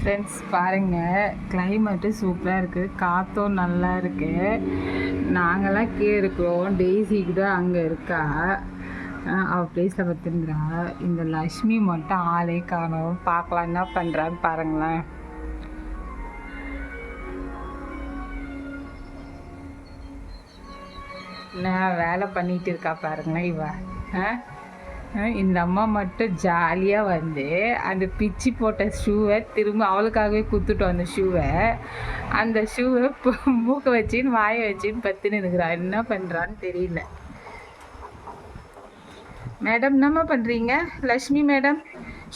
Friends பாருங்கள், climate சூப்பராக இருக்குது, காற்றும் நல்லா இருக்குது. நாங்கள்லாம் கீழே இருக்கிறோம். டெய்ஸிக்கு தான் அங்கே இருக்கா, அவள் ப்ளேஸில் பார்த்துருந்துறா. இந்த லக்ஷ்மி மட்டும் ஆளே காணோம். பார்க்கலாம் என்ன பண்ணுறான்னு பாருங்களேன். நான் வேலை பண்ணிகிட்டு இருக்கா பாருங்களேன் இவ. இந்த அம்மா மட்டும் ஜாலியாக வந்து அந்த பிச்சு போட்ட ஷூவை திரும்ப அவளுக்காகவே குத்துட்டோம். அந்த ஷூவை மூக்கை வச்சின்னு வாயை வச்சின்னு பத்துன்னு இருக்கிறான். என்ன பண்ணுறான்னு தெரியல. மேடம் என்னம்மா பண்ணுறீங்க? லக்ஷ்மி மேடம்,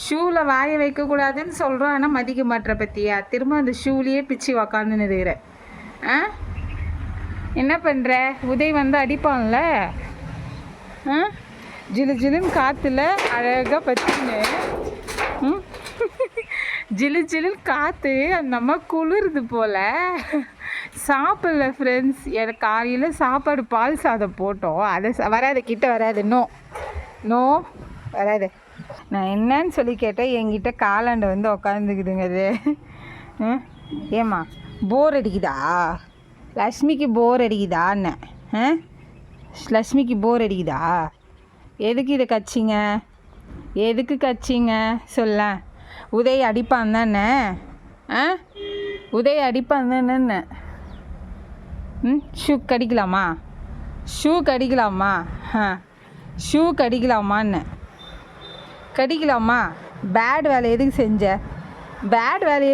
ஷூவில் வாயை வைக்கக்கூடாதுன்னு சொல்கிறோம், ஆனால் மதிக்க மாட்டேற பற்றியா? திரும்ப அந்த ஷூலேயே பிச்சு உக்காந்துன்னு இருக்கிற. என்ன பண்ணுற? உதய் வந்து அடிப்பான்ல. ஜிலு ஜிலுன்னு காற்றுல அழகாக பற்றின்னு ஜிலு ஜிலுன்னு காற்று அந்த அம்மா குளிருது போல். சாப்பிடல ஃப்ரெண்ட்ஸ். எனக்கு காலையில் சாப்பாடு பால் சாதம் போட்டோம். அதை வராது, கிட்ட வராது. நோ வராது. நான் என்னன்னு சொல்லி கேட்டேன். என்கிட்ட காலாண்டை வந்து உக்காந்துக்குதுங்க. அது ஏம்மா போர் அடிக்குதா? லக்ஷ்மிக்கு போர் அடிக்குதான்னு? லக்ஷ்மிக்கு போர் அடிக்குதா? எதுக்கு இதை கட்சிங்க? எதுக்கு கட்சிங்க சொல்ல? உதய் அடிப்பான் தானே? உதய் அடிப்பான் தானே? ஷூ கடிக்கலாமா? ஷூ கடிக்கலாமான்னு? கடிக்கலாமா? பேட் வேலை எதுக்கு செஞ்ச? பேட் வேலை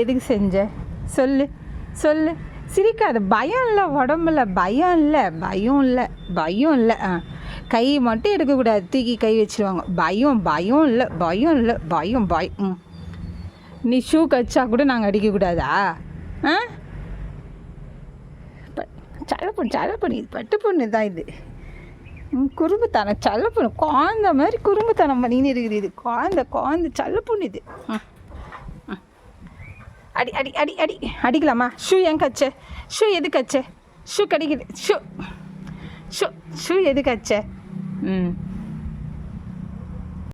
எதுக்கு செஞ்ச? சொல்லு. சிரிக்காது. பயம் இல்லை உடம்புல. பயம் இல்லை. கை மட்டும் எடுக்கக்கூடாது, தூக்கி கை வச்சுருவாங்க. பயம். நீ ஷூ கச்சா கூட நாங்கள் அடிக்கக்கூடாதா? சல்ல பொண்ணு இது, பட்டு பொண்ணு தான் இது. குறும்புத்தனம் சல்ல பொண்ணு, குழந்த மாதிரி குறும்புத்தனம் பண்ணின்னு இருக்குது இது. குழந்த சல்ல பொண்ணு இது. அடி அடிக்கலாமா? ஷூ ஏன் கச்ச? ஷூ எது கச்ச? ஷூ கடிக்குது. ஷூ எது கச்ச?